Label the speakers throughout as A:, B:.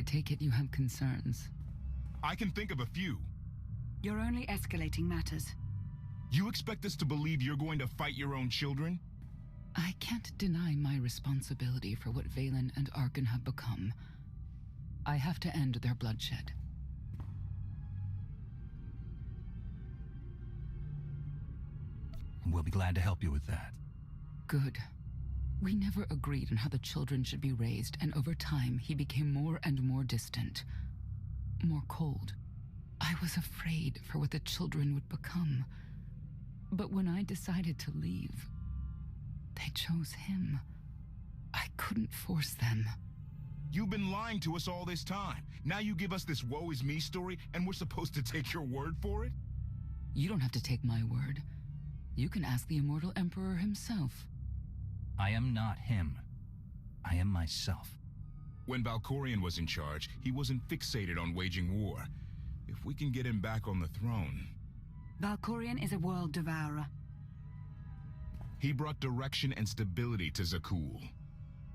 A: I take it you have concerns.
B: I can think of a few.
C: You're only escalating matters.
B: You expect us to believe you're going to fight your own children?
A: I can't deny my responsibility for what Vaylin and Arkan have become. I have to end their bloodshed.
D: We'll be glad to help you with that.
A: Good. We never agreed on how the children should be raised, and over time he became more and more distant. More cold. I was afraid for what the children would become. But when I decided to leave, they chose him. I couldn't force them.
B: You've been lying to us all this time. Now you give us this woe is me story, and we're supposed to take your word for it?
A: You don't have to take my word. You can ask the Immortal Emperor himself.
D: I am not him. I am myself.
B: When Valkorion was in charge, he wasn't fixated on waging war. If we can get him back on the throne...
C: Valkorion is a world devourer.
B: He brought direction and stability to Zakuul.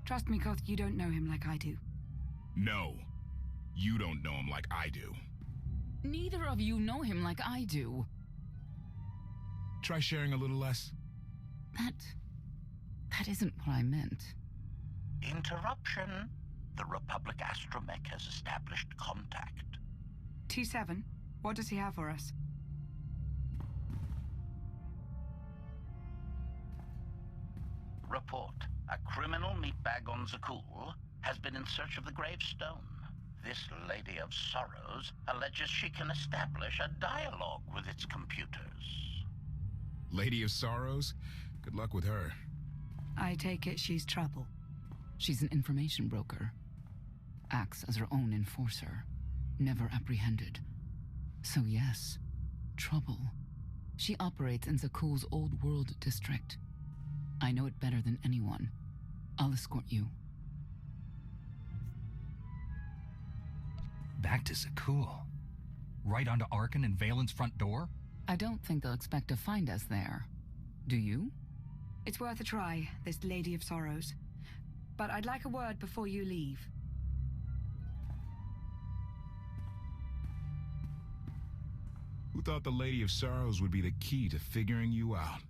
C: Trust me, Koth, you don't know him like I do.
B: No, you don't know him like I do.
A: Neither of you know him like I do.
B: Try sharing a little less.
A: That isn't what I meant.
E: Interruption. The Republic astromech has established contact.
C: T7, what does he have for us?
E: Report. A criminal meatbag on Zakuul has been in search of the gravestone. This Lady of Sorrows alleges she can establish a dialogue with its computers.
B: Lady of Sorrows? Good luck with her.
C: I take it she's trouble.
A: She's an information broker. Acts as her own enforcer. Never apprehended. So yes, trouble. She operates in Zakuul's Old World district. I know it better than anyone. I'll escort you.
D: Back to Zakuul? Right onto Arkan and Vaylin's front door?
A: I don't think they'll expect to find us there. Do you?
C: It's worth a try, this Lady of Sorrows. But I'd like a word before you leave.
B: Who thought the Lady of Sorrows would be the key to figuring you out?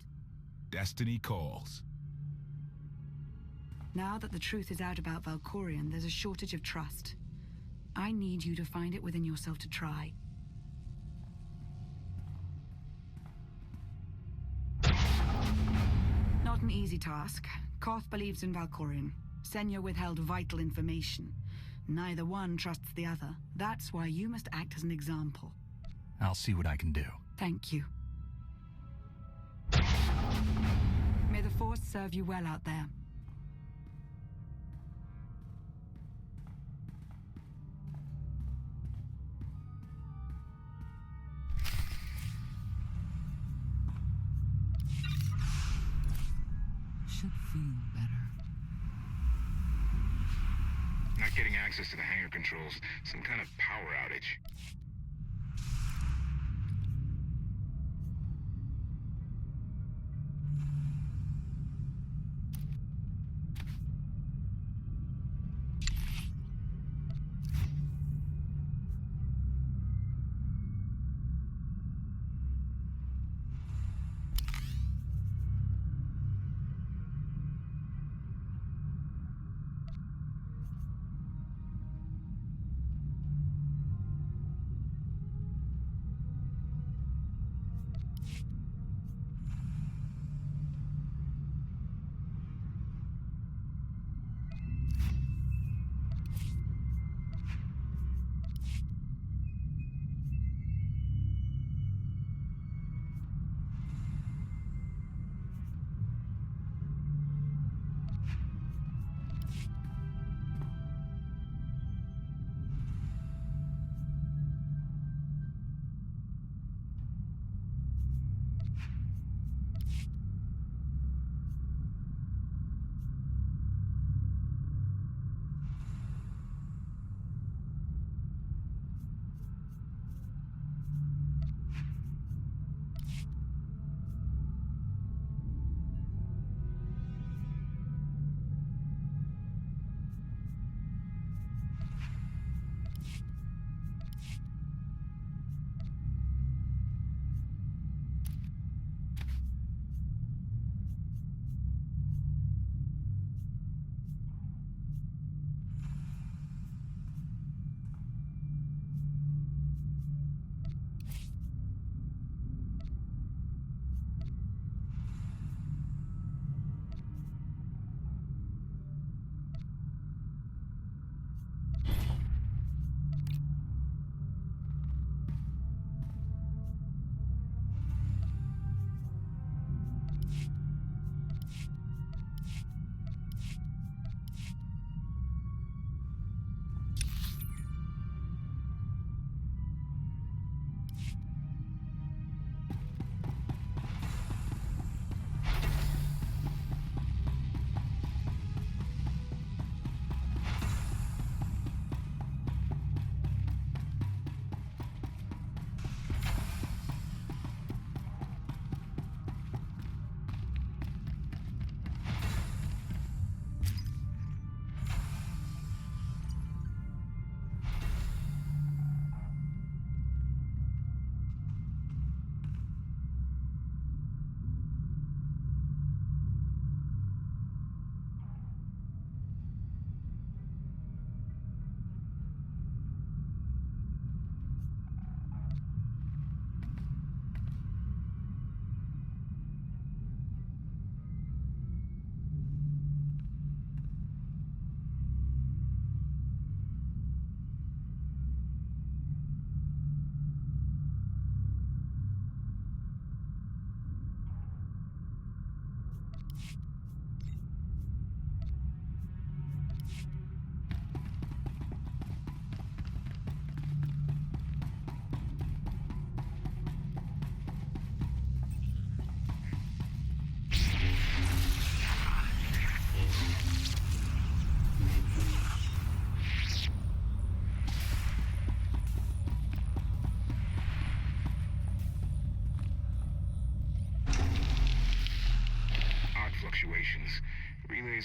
B: Destiny calls.
C: Now that the truth is out about Valkorion, there's a shortage of trust. I need you to find it within yourself to try. Not an easy task. Koth believes in Valkorion. Senya withheld vital information. Neither one trusts the other. That's why you must act as an example.
D: I'll see what I can do.
C: Thank you. May the Force serve you well out there.
A: Should feel better.
B: Not getting access to the hangar controls. Some kind of power outage.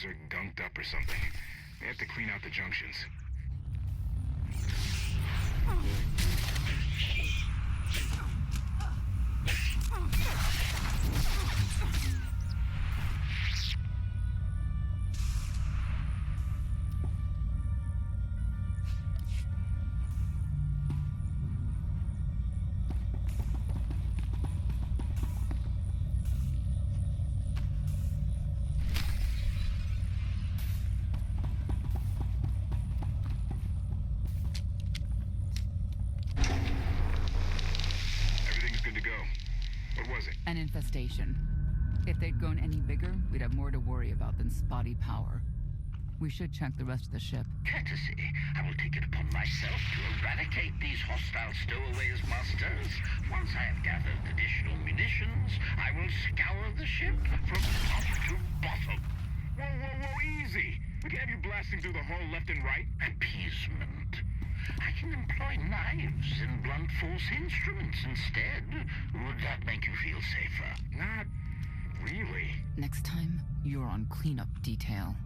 B: wires are gunked up or something. They have to clean out the junctions. Good to go. What was it?
A: An infestation. If they'd grown any bigger, we'd have more to worry about than spotty power. We should check the rest of the ship.
E: Courtesy. I will take it upon myself to eradicate these hostile stowaways, masters. Once I have gathered additional munitions, I will scour the ship from top to bottom.
B: Whoa, easy! We can have you blasting through the hull left and right.
E: Appeasement. I can employ knives and blunt force instruments instead. Would that make you feel safer?
B: Not really.
A: Next time, you're on cleanup detail.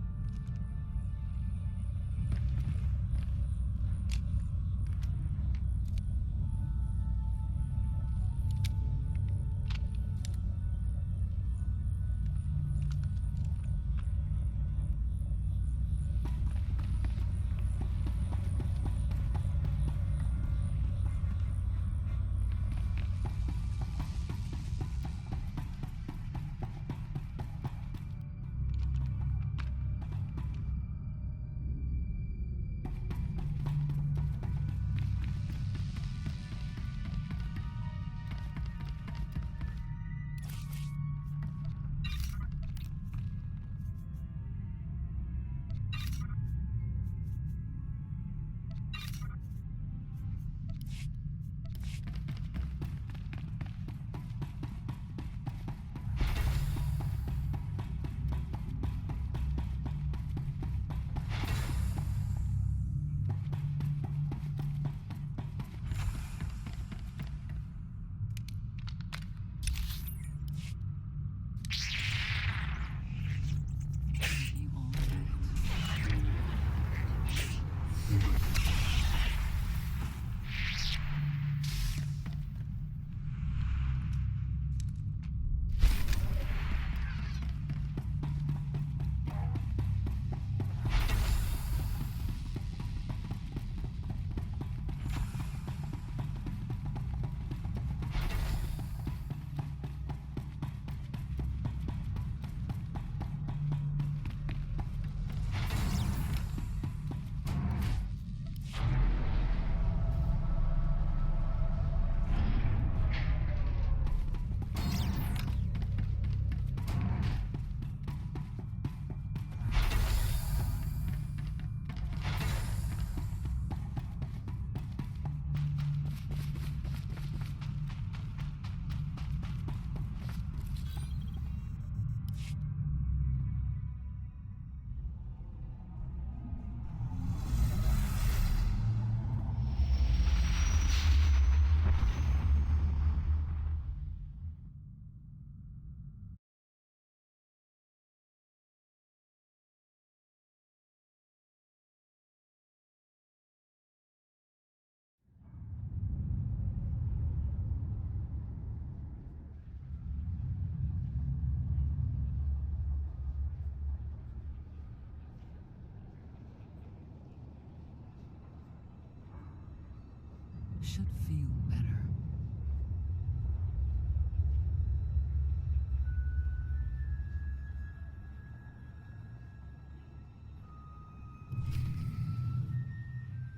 A: Should feel better.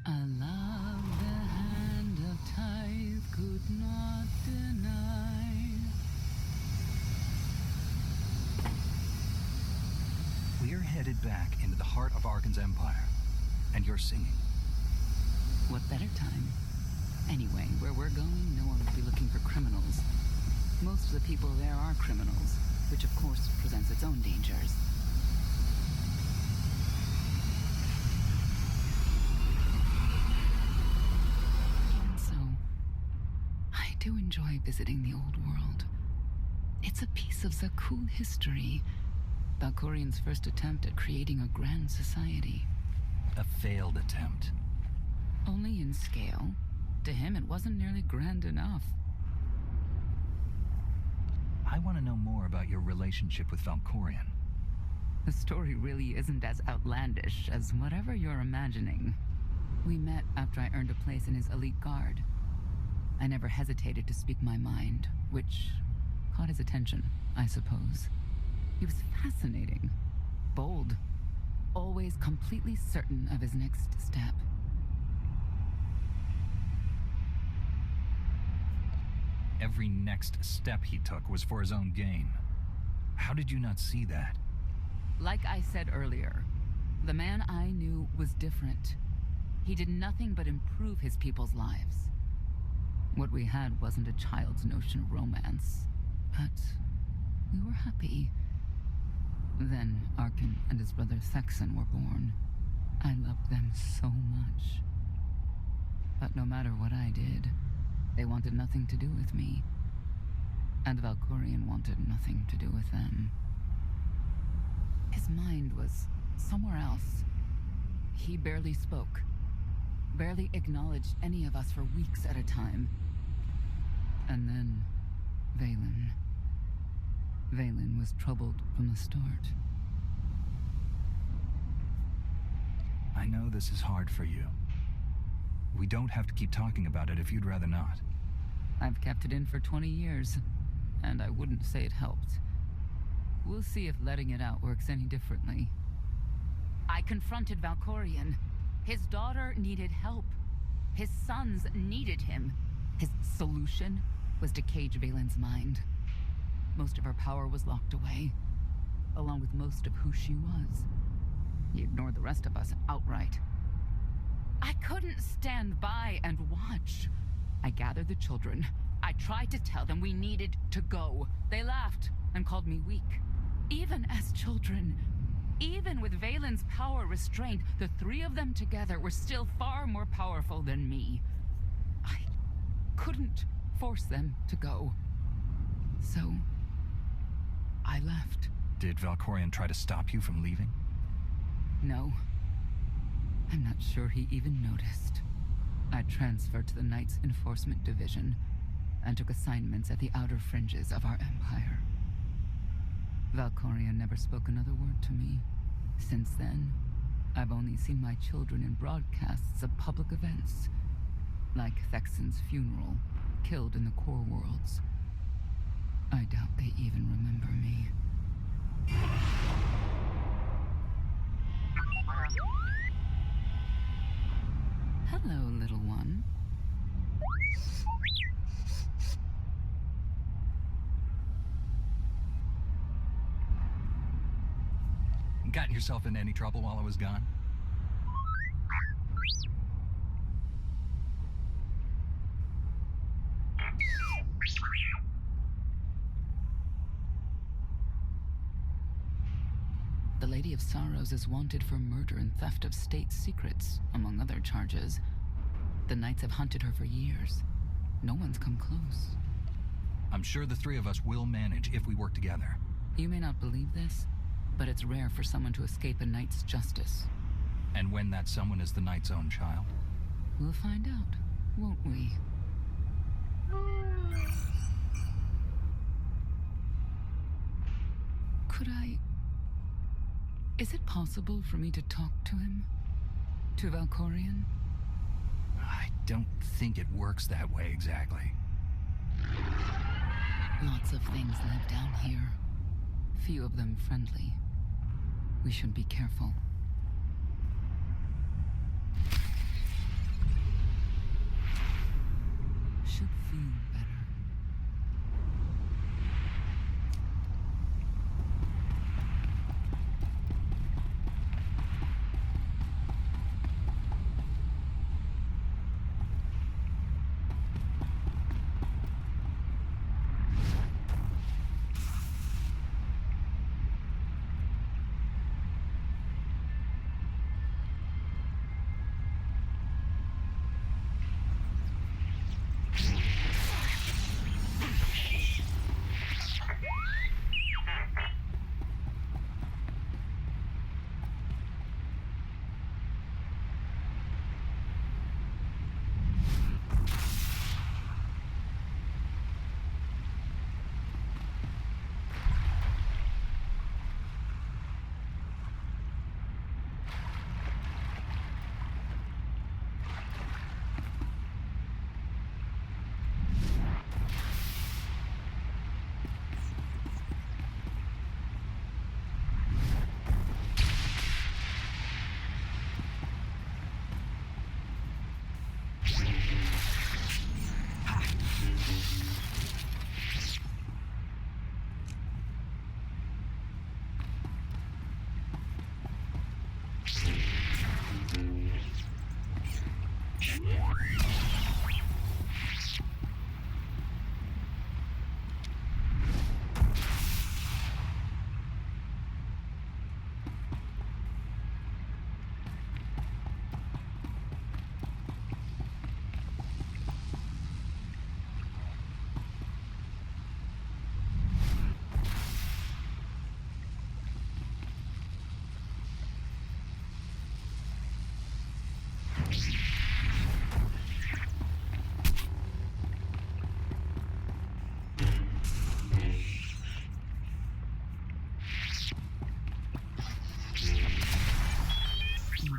A: I love the hand of tithe could not deny.
D: We're headed back into the heart of Arkan's empire, and you're singing.
A: What better time? Anyway, where we're going, no one will be looking for criminals. Most of the people there are criminals, which of course presents its own dangers. And so, I do enjoy visiting the old world. It's a piece of Zakuul history, Valkorian's first attempt at creating a grand society.
D: A failed attempt.
A: Only in scale. To him, it wasn't nearly grand enough.
D: I want to know more about your relationship with Valkorion.
A: The story really isn't as outlandish as whatever you're imagining. We met after I earned a place in his elite guard. I never hesitated to speak my mind, which caught his attention, I suppose. He was fascinating, bold, always completely certain of his next step.
D: Every next step he took was for his own gain. How did you not see that?
A: Like I said earlier, the man I knew was different. He did nothing but improve his people's lives. What we had wasn't a child's notion of romance, but we were happy. Then Arkan and his brother Thexan were born. I loved them so much. But no matter what I did, they wanted nothing to do with me. And Valkorion wanted nothing to do with them. His mind was somewhere else. He barely spoke, barely acknowledged any of us for weeks at a time. And then, Vaylin. Vaylin was troubled from the start.
D: I know this is hard for you. We don't have to keep talking about it if you'd rather not.
A: I've kept it in for 20 years, and I wouldn't say it helped. We'll see if letting it out works any differently. I confronted Valkorion. His daughter needed help. His sons needed him. His solution was to cage Vaylin's mind. Most of her power was locked away, along with most of who she was. He ignored the rest of us outright. I couldn't stand by and watch. I gathered the children. I tried to tell them we needed to go. They laughed and called me weak. Even as children, even with Vaylin's power restrained, the three of them together were still far more powerful than me. I couldn't force them to go. So, I left.
D: Did Valkorion try to stop you from leaving?
A: No. I'm not sure he even noticed. I transferred to the Knights Enforcement Division and took assignments at the outer fringes of our empire. Valkorion never spoke another word to me. Since then, I've only seen my children in broadcasts of public events, like Thexan's funeral, killed in the Core Worlds. I doubt they even remember me. Hello, little one.
D: Got yourself in any trouble while I was gone?
A: The Lady of Sorrows is wanted for murder and theft of state secrets, among other charges. The Knights have hunted her for years. No one's come close.
D: I'm sure the three of us will manage if we work together.
A: You may not believe this, but it's rare for someone to escape a Knight's justice.
D: And when that someone is the Knight's own child?
A: We'll find out, won't we? Could I... Is it possible for me to talk to him? To Valkorion?
D: I don't think it works that way exactly.
A: Lots of things live down here. Few of them friendly. We should be careful. Should feel better.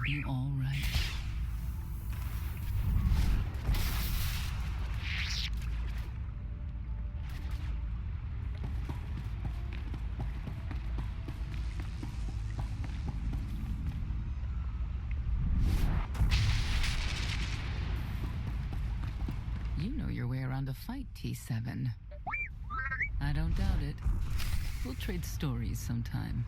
A: be all right. You know your way around a fight, T7. I don't doubt it. We'll trade stories sometime.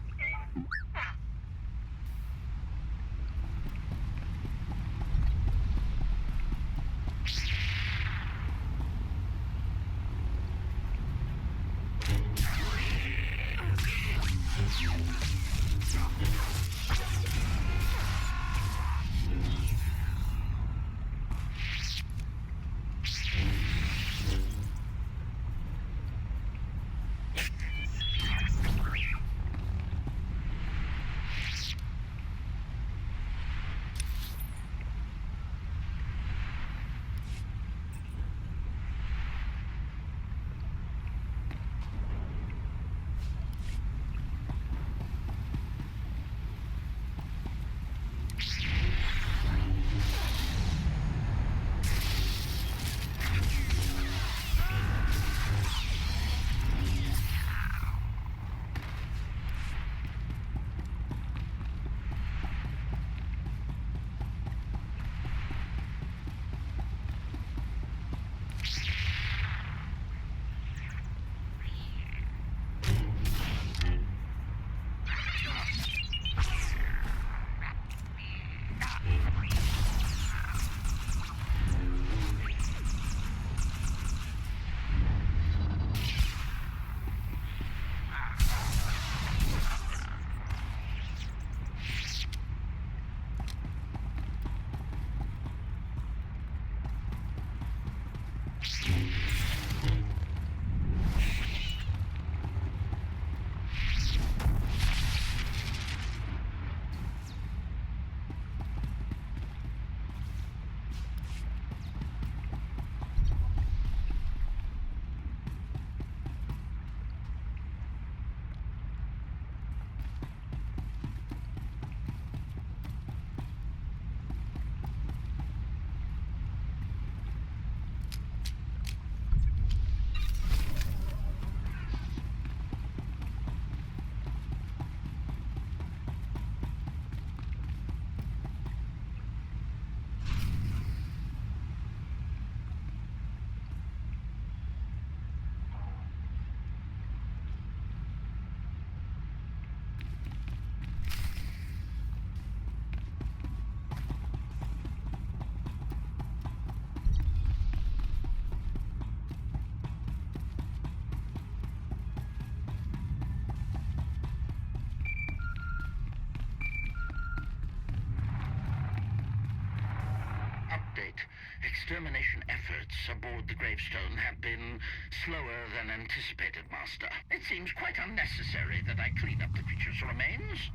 E: Extermination efforts aboard the Gravestone have been slower than anticipated, Master. It seems quite unnecessary that I clean up the creature's remains.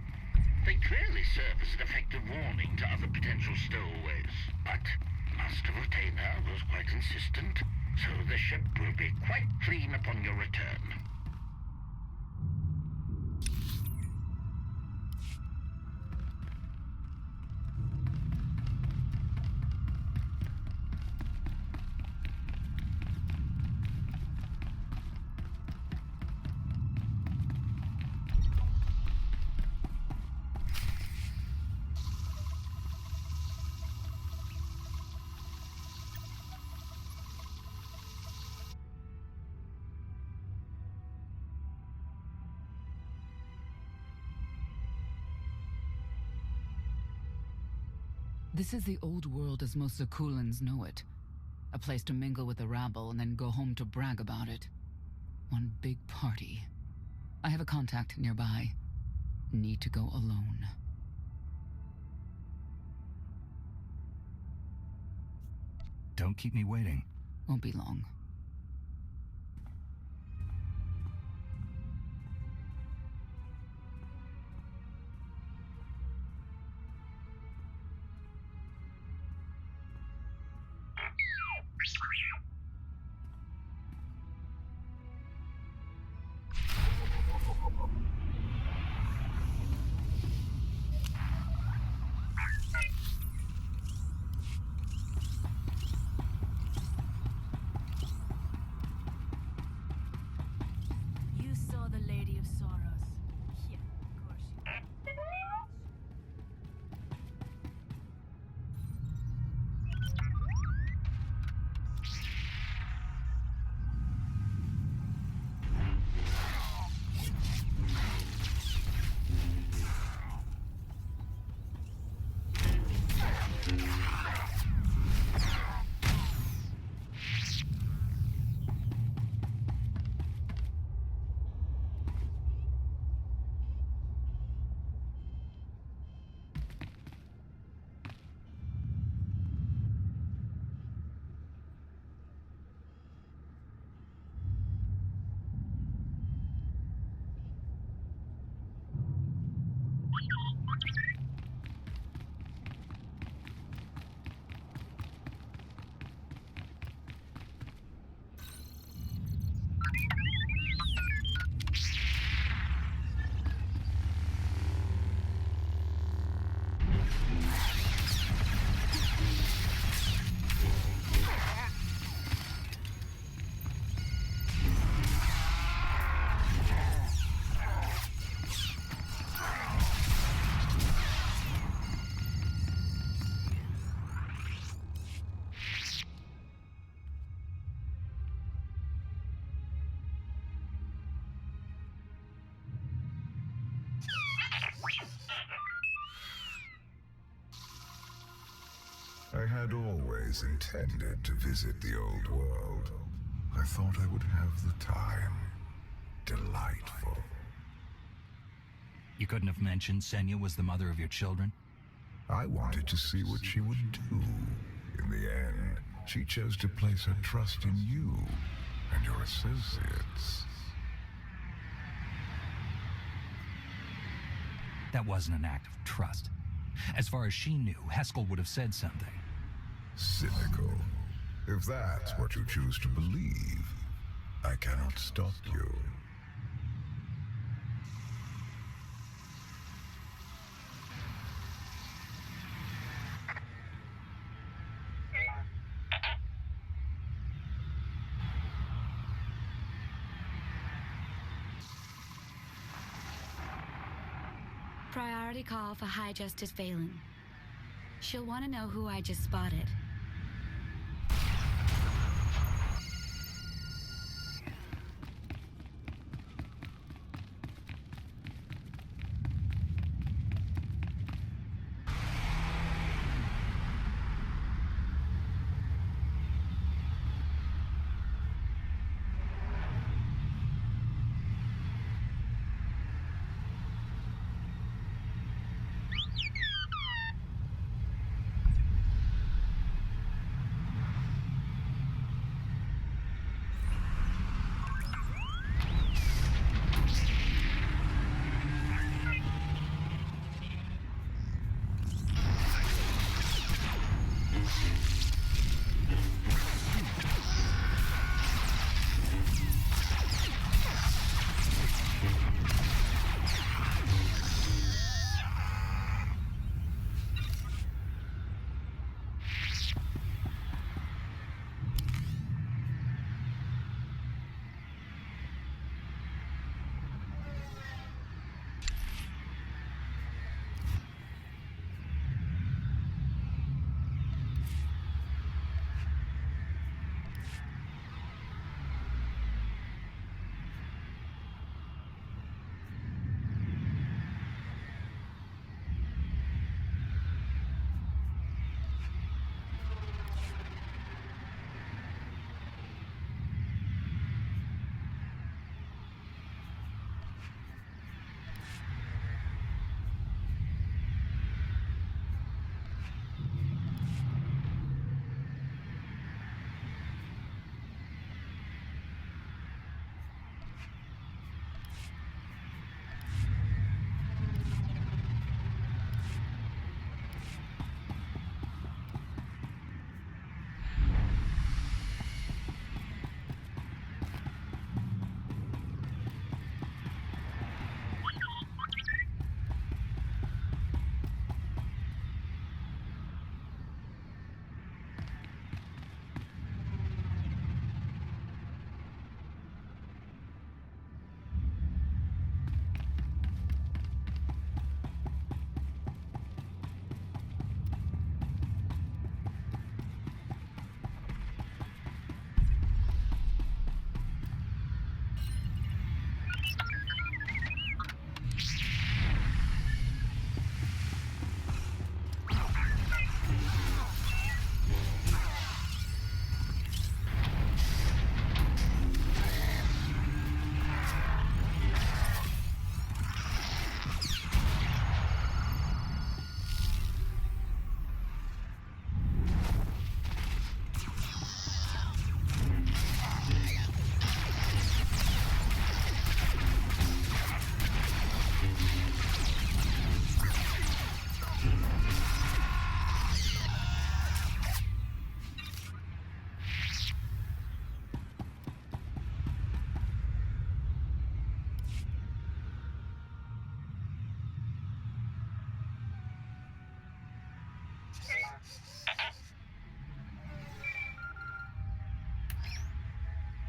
E: They clearly serve as an effective warning to other potential stowaways. But Master Vortainer was quite insistent, so the ship will be quite clean upon your return.
A: This is the old world as most Zakulans know it. A place to mingle with the rabble and then go home to brag about it. One big party. I have a contact nearby. Need to go alone.
D: Don't keep me waiting.
A: Won't be long.
F: I had always intended to visit the old world. I thought I would have the time. Delightful.
D: You couldn't have mentioned Senya was the mother of your children?
F: I wanted to see what she would do. In the end, she chose to place her trust in you and your associates.
D: That wasn't an act of trust. As far as she knew, Heskel would have said something.
F: Cynical. If that's what you choose to believe, I cannot stop you.
G: Priority call for High Justice Valen. She'll want to know who I just spotted.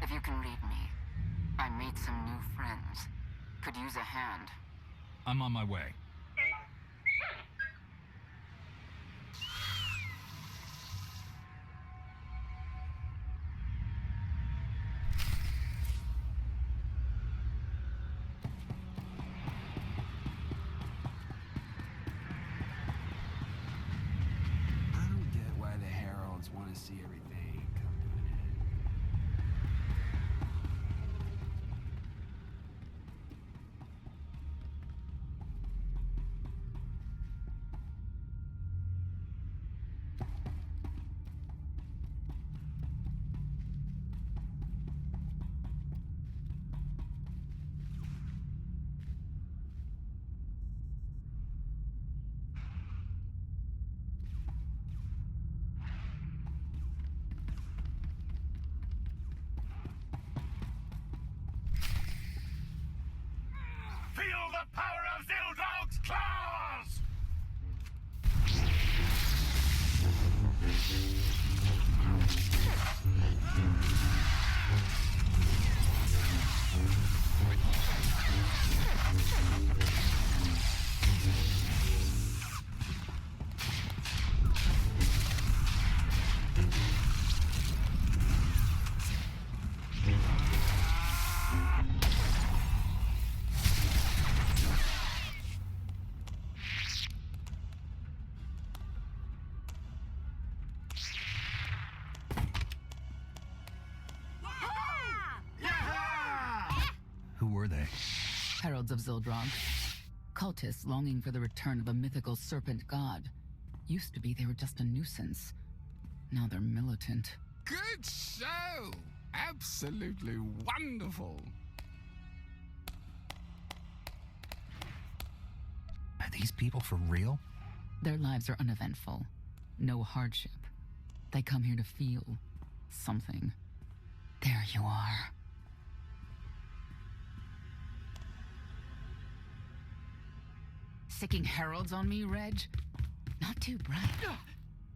A: If you can read me, I made some new friends. Could use a hand.
D: I'm on my way.
H: I don't get why they
D: want to see everything come to an end.
E: Feel the power of Zildrog's claws!
D: Who were they?
A: Heralds of Zildrog. Cultists longing for the return of a mythical serpent god. Used to be they were just a nuisance. Now they're militant.
H: Good show! Absolutely wonderful.
D: Are these people for real?
A: Their lives are uneventful. No hardship. They come here to feel something. There you are. Sicking heralds on me, Reg? Not too bright.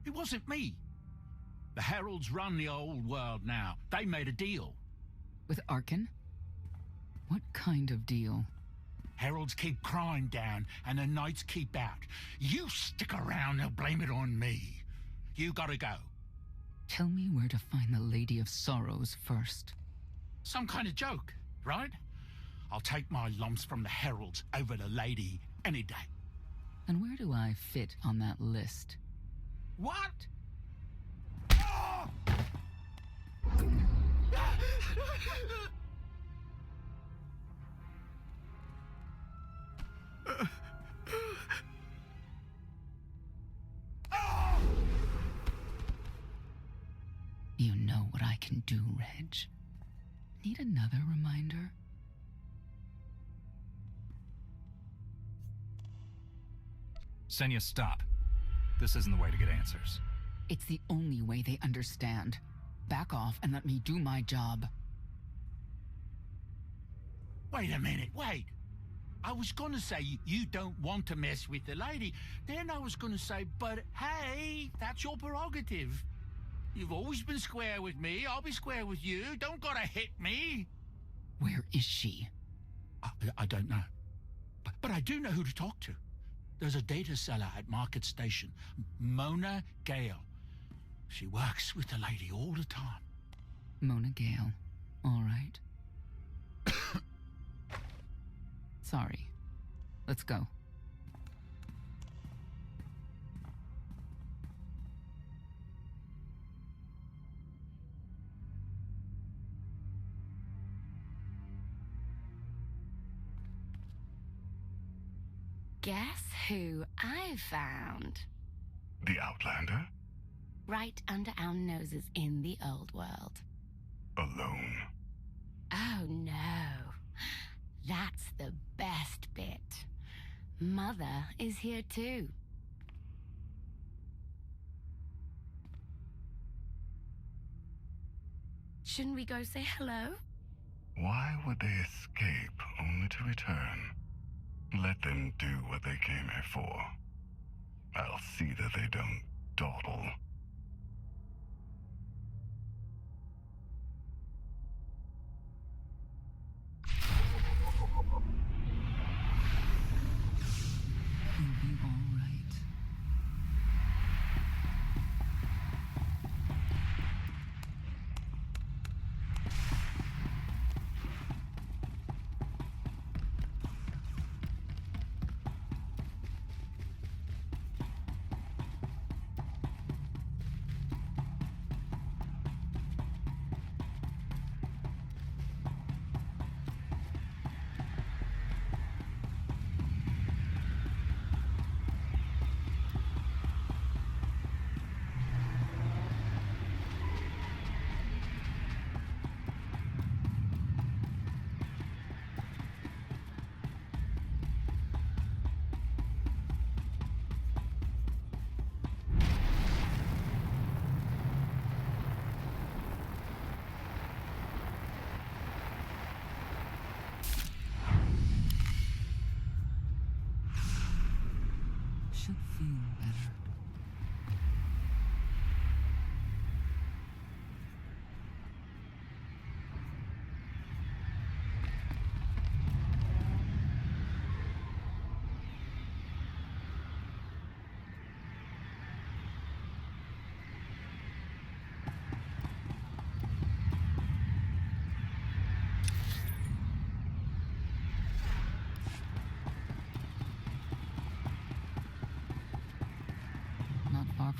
E: It wasn't me. The Heralds run the old world now. They made a deal.
A: With Arkan? What kind of deal?
E: Heralds keep crime down, and the Knights keep out. You stick around, they'll blame it on me. You gotta go.
A: Tell me where to find the Lady of Sorrows first.
E: Some kind of joke, right? I'll take my lumps from the Heralds over the Lady any day.
A: And where do I fit on that list?
E: What?
A: You know what I can do, Reg. Need another reminder?
D: Senya, stop. This isn't the way to get answers.
A: It's the only way they understand. Back off and let me do my job.
E: Wait a minute, wait. I was gonna say you don't want to mess with the lady. Then I was gonna say, but hey, that's your prerogative. You've always been square with me. I'll be square with you. Don't gotta hit me.
A: Where is she?
E: I don't know. But I do know who to talk to. There's a data seller at Market Station, Mona Gale. She works with the lady all the time.
A: Mona Gale. All right. Sorry. Let's go.
G: Guess who I found?
F: The Outlander?
G: Right under our noses in the old world.
F: Alone?
G: Oh no. That's the best bit. Mother is here too. Shouldn't we go say hello?
F: Why would they escape only to return? Let them do what they came here for. I'll see that they don't dawdle.
A: You'll be all right.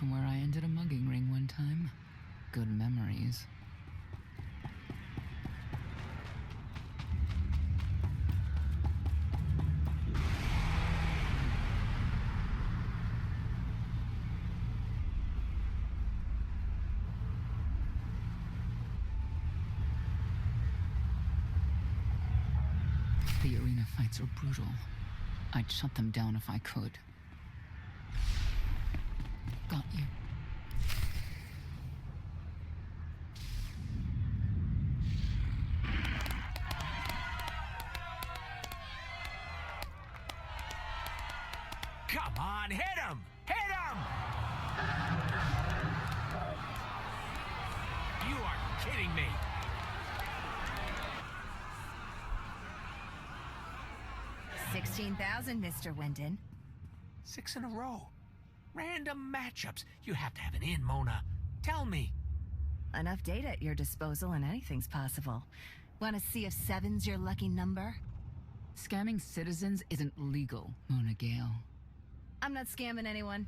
A: from where I ended a mugging ring one time. Good memories. The arena fights are brutal. I'd shut them down if I could. Got you.
I: Come on, hit him! Hit him! You are kidding me!
J: $16,000, Mr. Wyndon.
I: 6 in a row. Random matchups. You have to have an in, Mona. Tell me.
J: Enough data at your disposal and anything's possible. Want to see if 7's your lucky number?
A: Scamming citizens isn't legal, Mona Gale.
J: I'm not scamming anyone.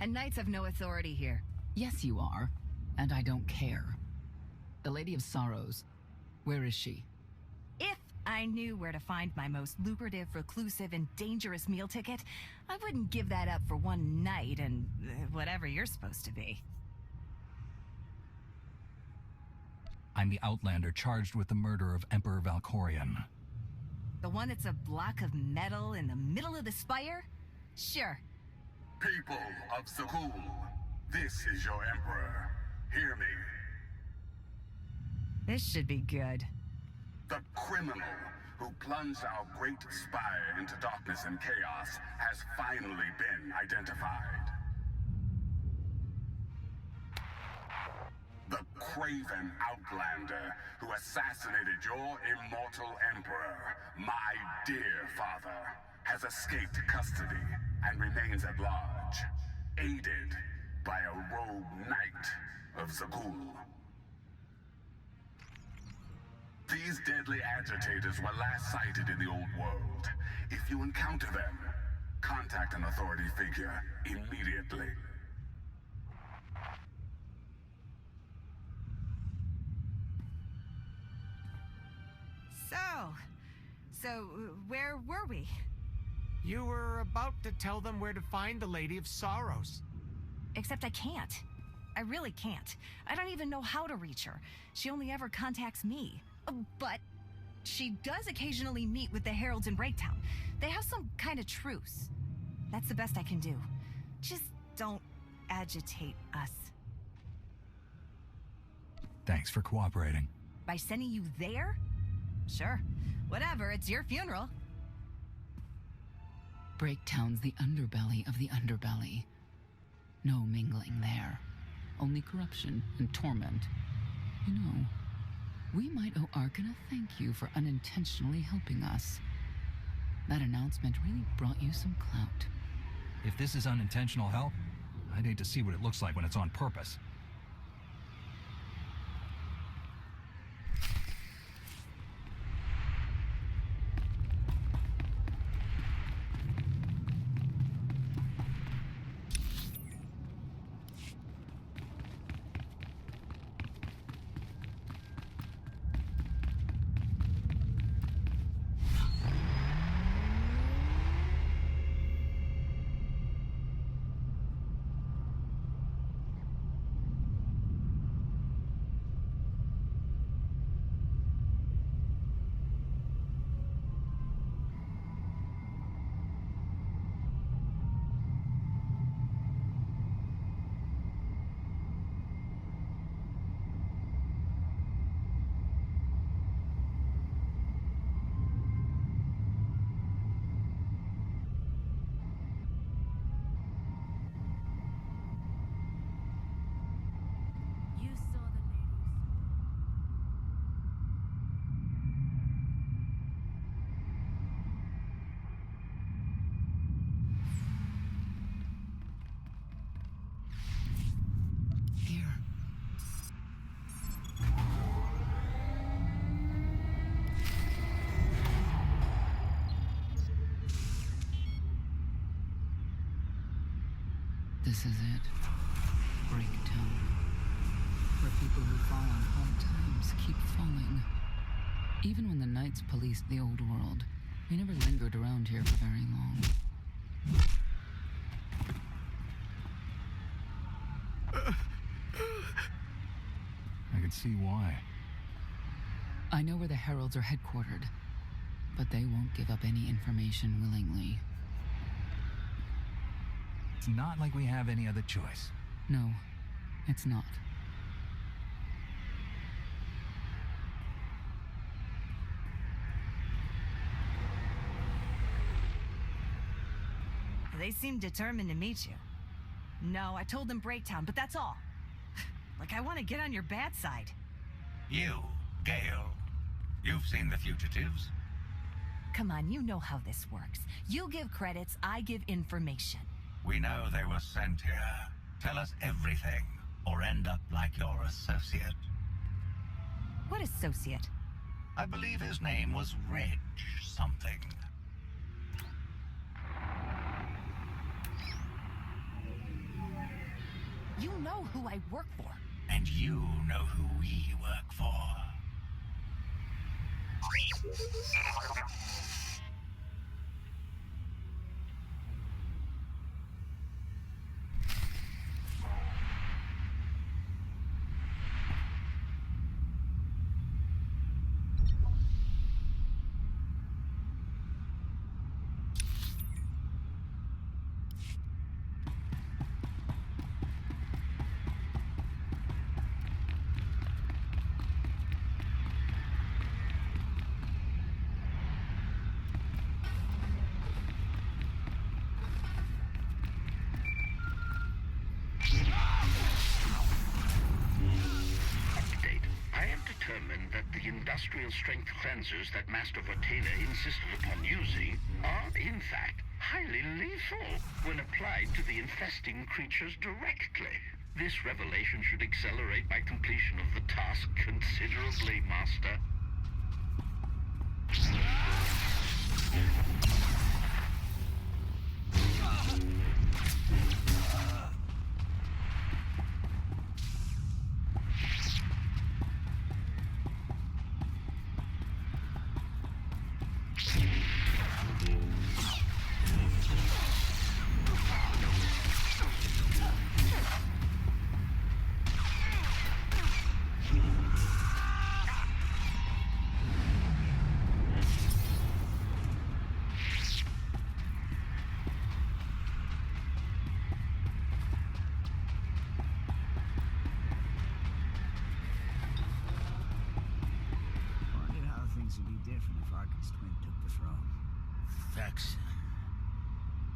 J: And Knights have no authority here.
A: Yes, you are. And I don't care. The Lady of Sorrows. Where is she?
J: If I knew where to find my most lucrative, reclusive, and dangerous meal ticket, I wouldn't give that up for one night and whatever you're supposed to be.
D: I'm the Outlander charged with the murder of Emperor Valkorion.
J: The one that's a block of metal in the middle of the spire? Sure.
F: People of Zakul, this is your Emperor. Hear me.
J: This should be good.
F: The criminal who plunged our great spire into darkness and chaos has finally been identified. The craven Outlander who assassinated your immortal Emperor, my dear father, has escaped custody and remains at large, aided by a rogue knight of Zakul. These deadly agitators were last sighted in the old world. If you encounter them, contact an authority figure immediately.
J: So, where were we?
I: You were about to tell them where to find the Lady of Sorrows.
J: Except I can't. I really can't. I don't even know how to reach her. She only ever contacts me. But she does occasionally meet with the Heralds in Breaktown. They have some kind of truce. That's the best I can do. Just don't agitate us.
D: Thanks for cooperating.
J: By sending you there? Sure. Whatever, it's your funeral.
A: Breaktown's the underbelly of the underbelly. No mingling there. Only corruption and torment. You know, we might owe Arkan a thank you for unintentionally helping us. That announcement really brought you some clout.
D: If this is unintentional help, I'd hate to see what it looks like when it's on purpose.
A: This is it. people who fall on hard times keep falling. Even when the Knights policed the old world, they never lingered around here for very long.
D: I can see why.
A: I know where the Heralds are headquartered, but they won't give up any information willingly.
D: It's not like we have any other choice.
A: No, it's not.
J: They seem determined to meet you. No, I told them Breaktown, but that's all. Like I want to get on your bad side.
I: You, Gale. You've seen the fugitives.
J: Come on, you know how this works. You give credits, I give information.
I: We know they were sent here. Tell us everything, or end up like your associate.
J: What associate?
I: I believe his name was Reg something.
J: You know who I work for.
I: And you know who we work for. Industrial strength cleansers that Master Vortaina insisted upon using are, in fact, highly lethal when applied to the infesting creatures directly. This revelation should accelerate my completion of the task considerably, Master.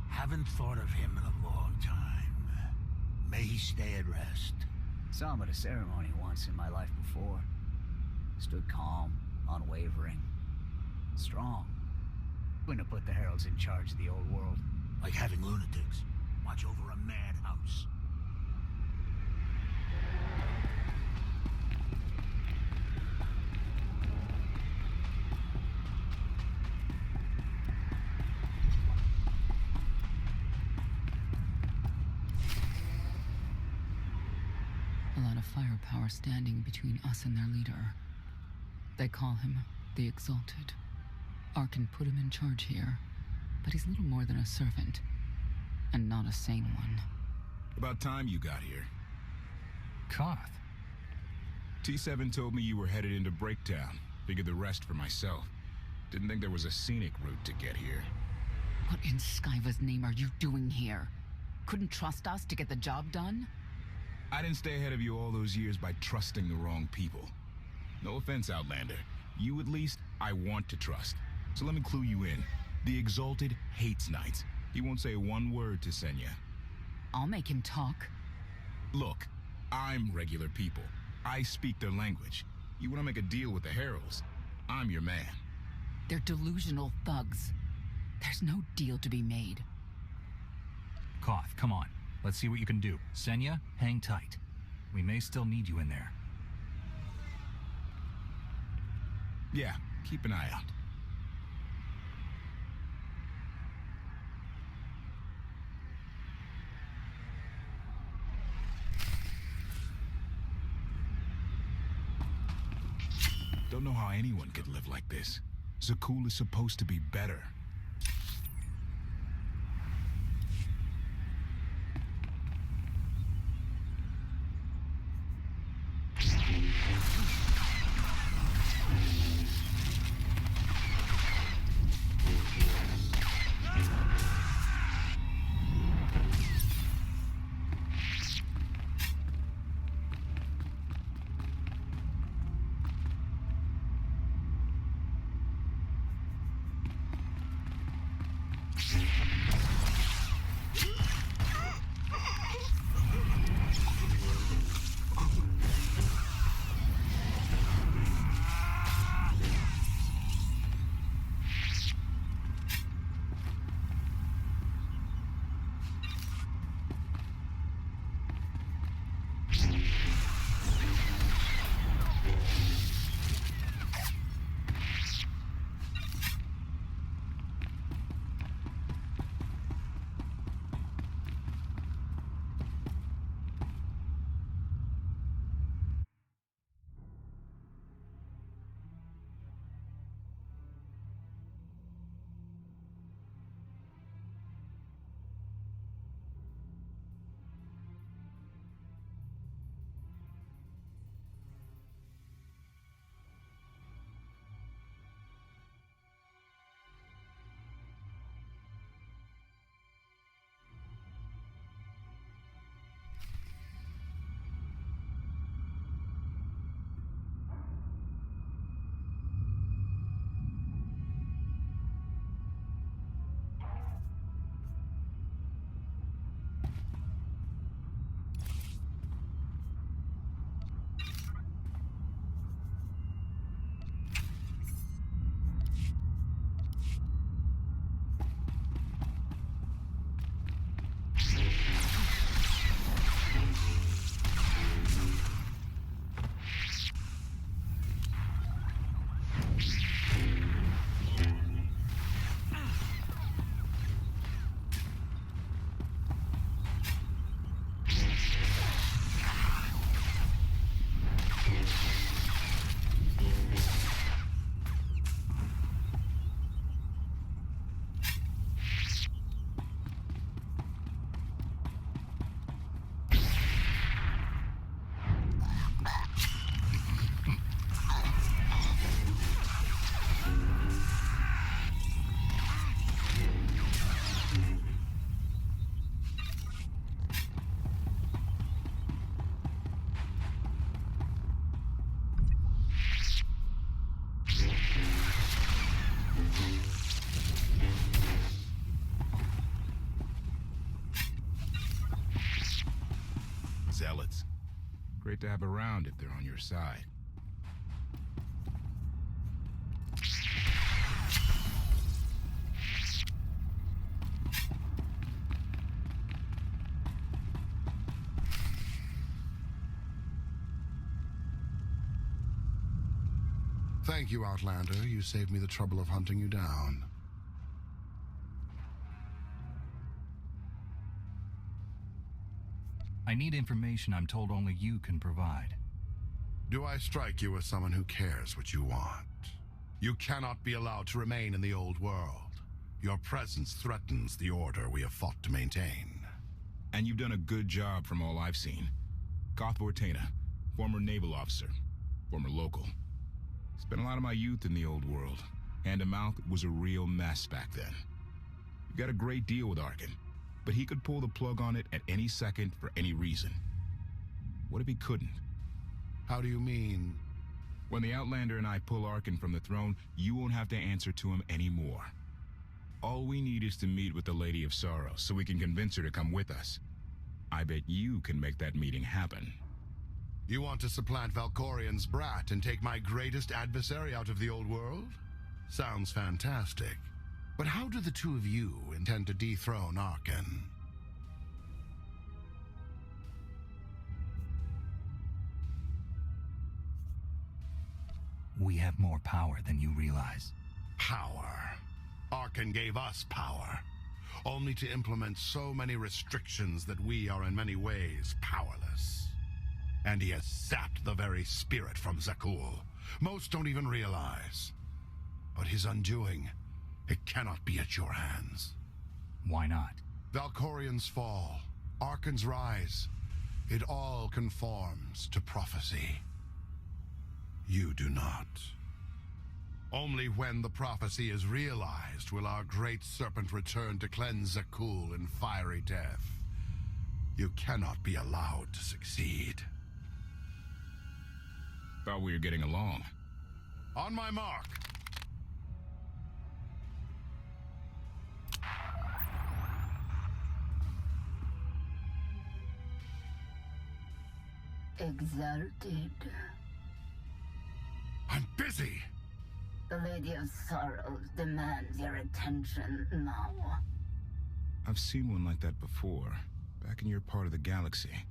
I: Haven't thought of him in a long time. May he stay at rest.
K: Saw him at a ceremony once in my life before. Stood calm, unwavering, strong. Wouldn't have put the Heralds in charge of the old world.
I: Like having lunatics watch over a madhouse.
A: A lot of firepower standing between us and their leader. They call him the Exalted. Arcann put him in charge here, but he's little more than a servant, and not a sane one.
B: About time you got here.
D: Koth.
B: T7 told me you were headed into Breaktown. Figured the rest for myself. Didn't think there was a scenic route to get here.
A: What in Skyva's name are you doing here? Couldn't trust us to get the job done?
B: I didn't stay ahead of you all those years by trusting the wrong people. No offense, Outlander. You at least, I want to trust. So let me clue you in. The Exalted hates Knights. He won't say one word to Senya.
A: I'll make him talk.
B: Look, I'm regular people. I speak their language. You want to make a deal with the Heralds? I'm your man.
A: They're delusional thugs. There's no deal to be made.
D: Koth, come on. Let's see what you can do. Senya, hang tight. We may still need you in there.
B: Yeah, keep an eye out. Don't know how anyone could live like this. Zakuul is supposed to be better. Zealots. Great to have around if they're on your side.
L: Thank you, Outlander. You saved me the trouble of hunting you down.
D: I need information I'm told only you can provide.
L: Do I strike you as someone who cares what you want? You cannot be allowed to remain in the old world. Your presence threatens the order we have fought to maintain.
B: And you've done a good job from all I've seen. Koth Vortaina, former naval officer, former local. Spent a lot of my youth in the old world. Hand-to-mouth was a real mess back then. You got a great deal with Arcann, but he could pull the plug on it at any second for any reason. What if he couldn't?
L: How do you mean?
B: When the Outlander and I pull Arcann from the throne, you won't have to answer to him anymore. All we need is to meet with the Lady of Sorrow so we can convince her to come with us. I bet you can make that meeting happen.
L: You want to supplant Valkorian's brat and take my greatest adversary out of the old world? Sounds fantastic. But how do the two of you intend to dethrone Arcann?
D: We have more power than you realize.
L: Power? Arcann gave us power, only to implement so many restrictions that we are in many ways powerless. And he has sapped the very spirit from Zakul. Most don't even realize. But his undoing, it cannot be at your hands.
D: Why not?
L: Valkorions fall, Arkans rise. It all conforms to prophecy. You do not. Only when the prophecy is realized will our great serpent return to cleanse Zakul in fiery death. You cannot be allowed to succeed.
B: Thought we were getting along.
L: On my mark.
M: Exalted.
L: I'm busy!
M: The Lady of Sorrows demands your attention now.
B: I've seen one like that before, back in your part of the galaxy.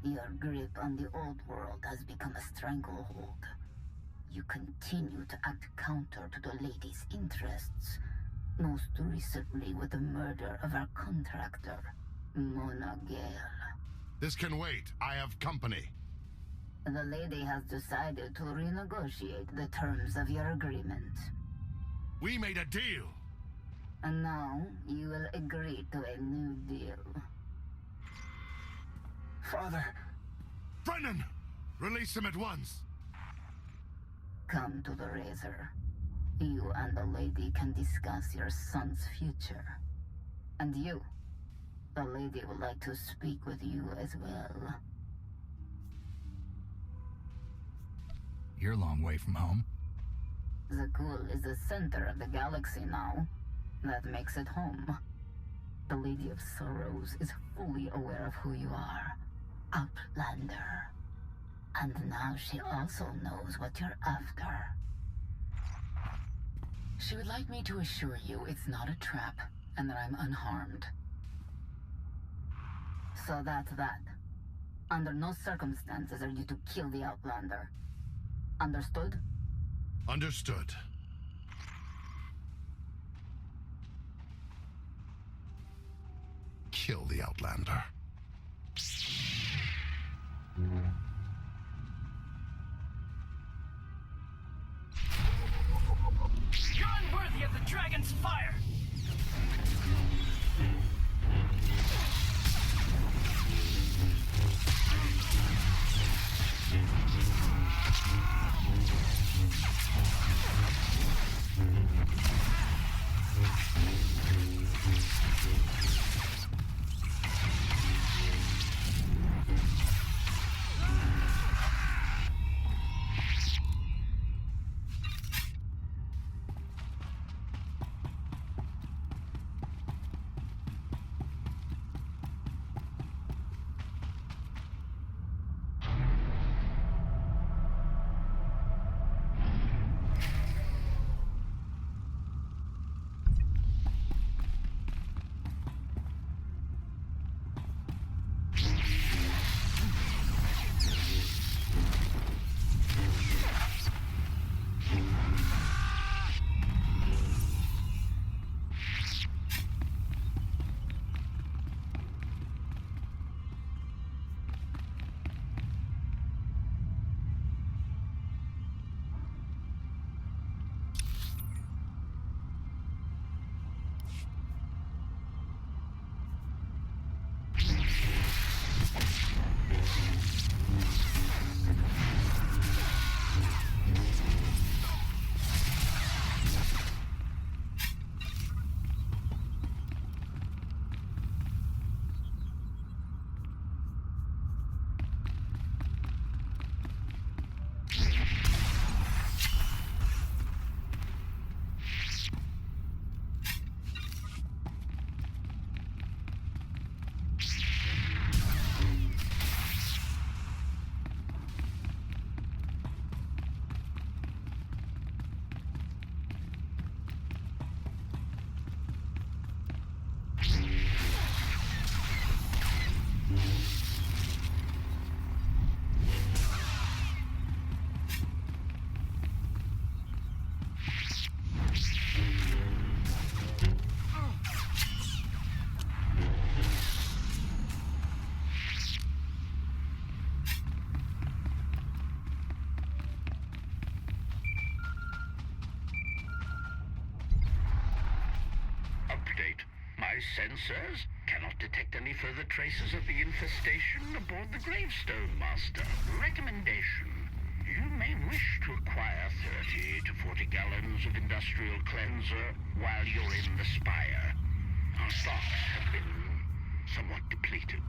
M: Your grip on the old world has become a stranglehold. You continue to act counter to the Lady's interests, most recently with the murder of our contractor, Mona Gale.
L: This can wait. I have company.
M: The Lady has decided to renegotiate the terms of your agreement.
L: We made a deal!
M: And now, you will agree to a new deal.
L: Father! Brennan! Release him at once!
M: Come to the Razor. You and the Lady can discuss your son's future. And you, the Lady would like to speak with you as well.
D: You're a long way from home.
M: Zakul is the center of the galaxy now. That makes it home. The Lady of Sorrows is fully aware of who you are. Outlander. And now she also knows what you're after.
A: She would like me to assure you it's not a trap, and that I'm unharmed.
M: So that's that. Under no circumstances are you to kill the Outlander. Understood?
L: Understood. Kill the Outlander.
N: You're unworthy of the dragon's fire!
E: sensors cannot detect any further traces of the infestation aboard the Gravestone, Master. Recommendation. You may wish to acquire 30 to 40 gallons of industrial cleanser while you're in the Spire. Our stocks have been somewhat depleted.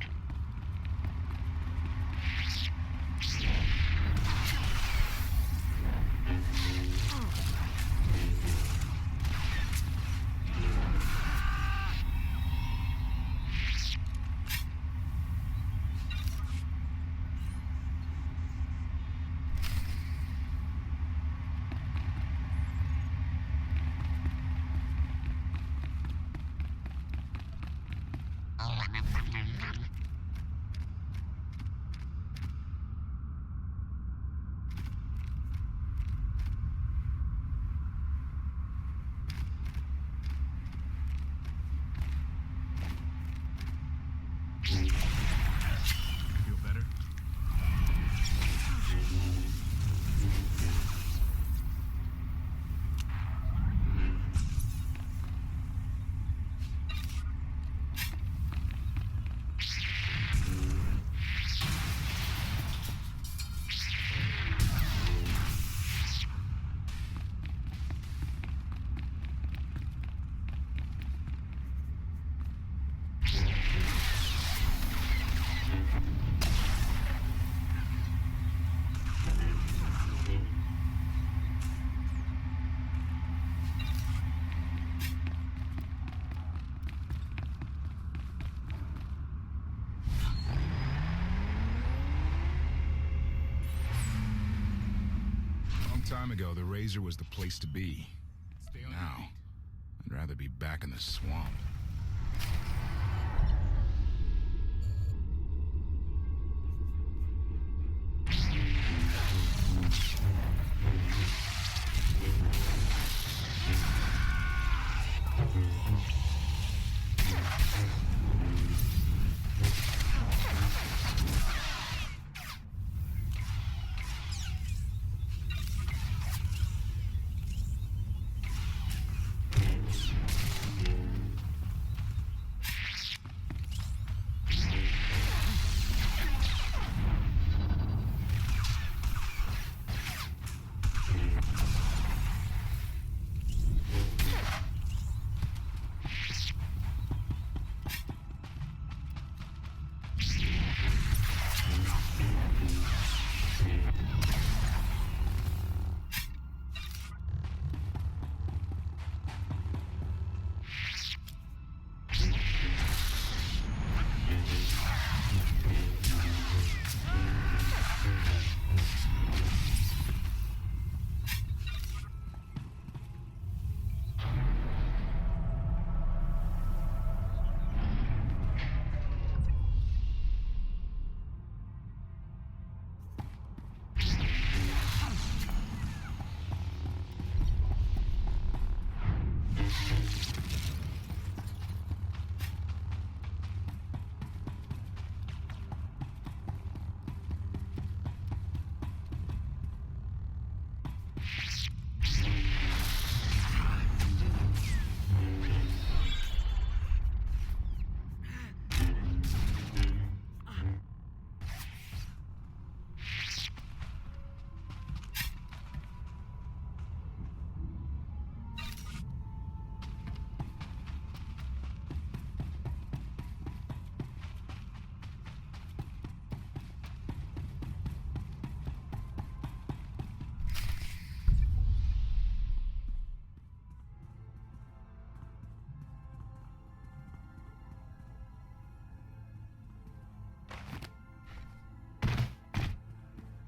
B: Feel better? Time ago, the Razor was the place to be. Now, I'd rather be back in the swamp.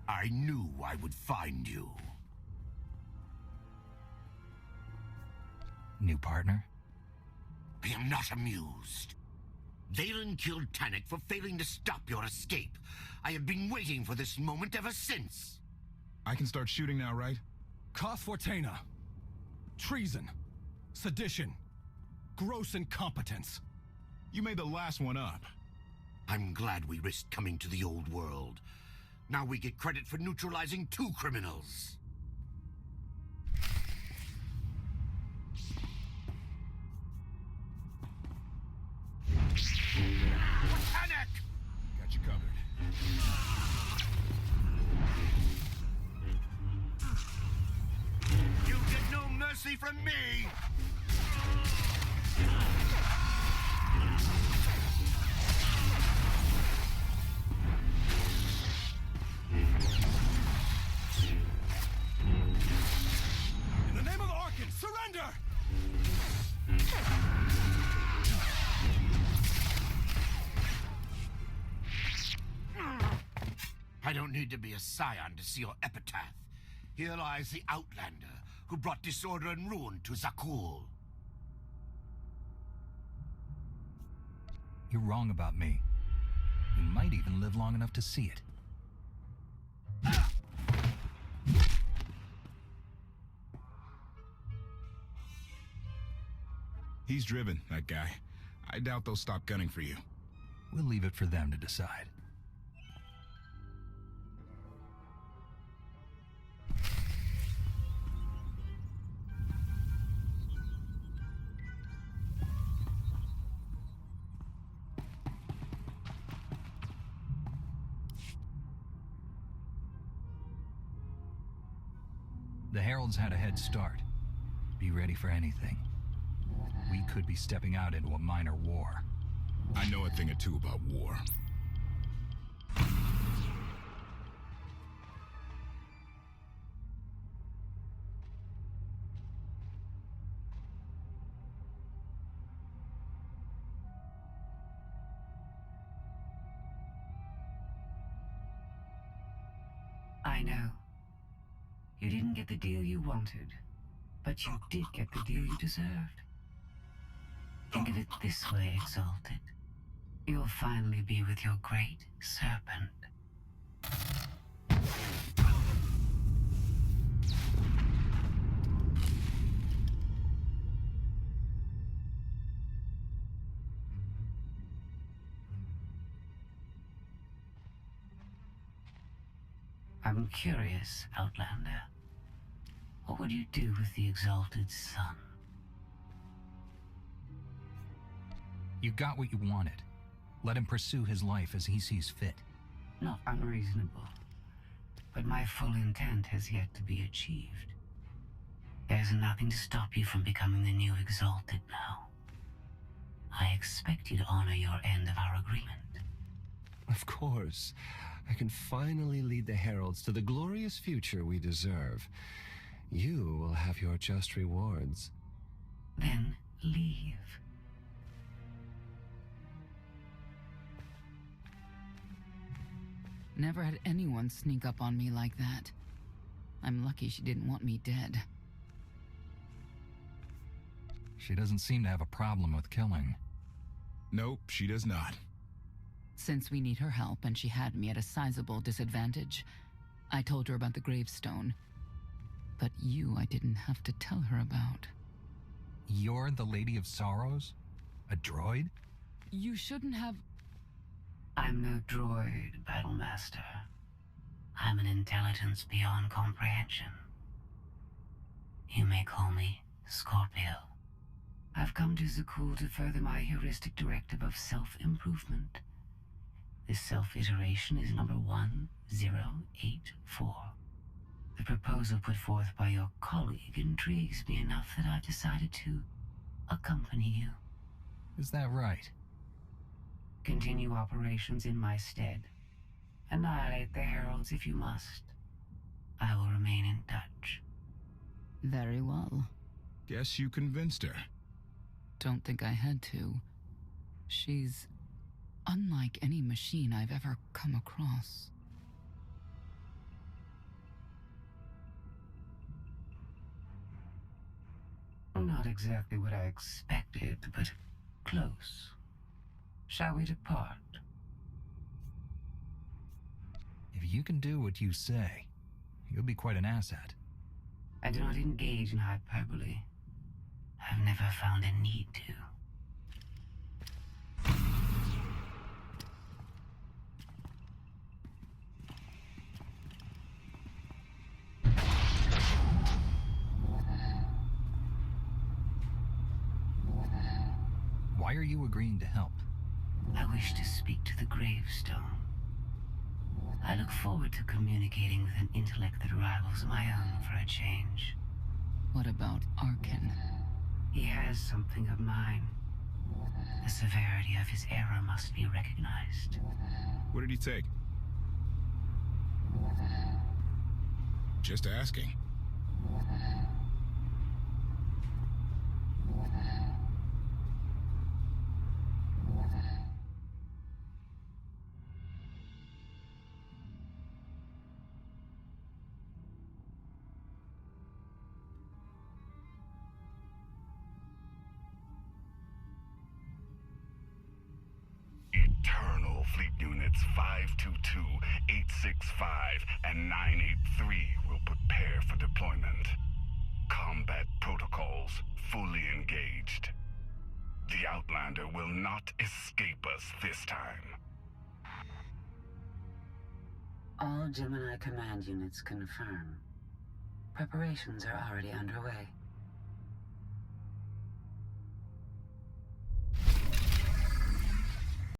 O: I knew I would find you.
D: New partner?
O: I am not amused. Valen killed Tannic for failing to stop your escape. I have been waiting for this moment ever since.
B: I can start shooting now, right?
P: Koth Fortuna. Treason. Sedition. Gross incompetence.
B: You made the last one up.
O: I'm glad we risked coming to the old world. Now we get credit for neutralizing 2 criminals. mercy from me!
P: In the name of Arkan, surrender!
O: I don't need to be a scion to see your epitaph. Here lies the Outlander, who brought disorder and ruin to Zakul.
D: You're wrong about me. You might even live long enough to see it.
B: He's driven, that guy. I doubt they'll stop gunning for you.
D: We'll leave it for them to decide. The Heralds had a head start. Be ready for anything. We could be stepping out into a minor war.
B: I know a thing or two about war.
C: I know. You didn't get the deal you wanted, but you did get the deal you deserved. Think of it this way, Exalted. You'll finally be with your great serpent. I'm curious, Outlander. What would you do with the Exalted Son?
D: You got what you wanted. Let him pursue his life as he sees fit.
C: Not unreasonable. But my full intent has yet to be achieved. There's nothing to stop you from becoming the new Exalted now. I expect you to honor your end of our agreement.
Q: Of course. I can finally lead the Heralds to the glorious future we deserve. You will have your just rewards.
C: Then leave.
A: Never had anyone sneak up on me like that. I'm lucky she didn't want me dead.
D: She doesn't seem to have a problem with killing.
B: Nope, she does not.
A: Since we need her help and she had me at a sizable disadvantage, I told her about the gravestone. But you I didn't have to tell her about.
D: You're the Lady of Sorrows? A droid?
A: You shouldn't have...
C: I'm no droid, Battlemaster. I'm an intelligence beyond comprehension. You may call me Scorpio. I've come to Zakul to further my heuristic directive of self-improvement. This self-iteration is number 1084. The proposal put forth by your colleague intrigues me enough that I've decided to accompany you.
D: Is that right?
C: Continue operations in my stead. Annihilate the Heralds if you must. I will remain in touch.
A: Very well.
B: Guess you convinced her.
A: Don't think I had to. She's unlike any machine I've ever come across.
C: Not exactly what I expected, but close. Shall we depart?
D: If you can do what you say, you'll be quite an asset.
C: I do not engage in hyperbole. I've never found a need to.
D: Why are you agreeing to help?
C: I wish to speak to the gravestone. I look forward to communicating with an intellect that rivals my own for a change.
A: What about Arkin?
C: He has something of mine. The severity of his error must be recognized.
B: What did he take? Just asking.
F: Eternal Fleet Units 522, 865, and 983 will prepare for deployment. Combat protocols fully engaged. The Outlander will not escape us this time.
C: All Gemini command units confirm. Preparations are already underway.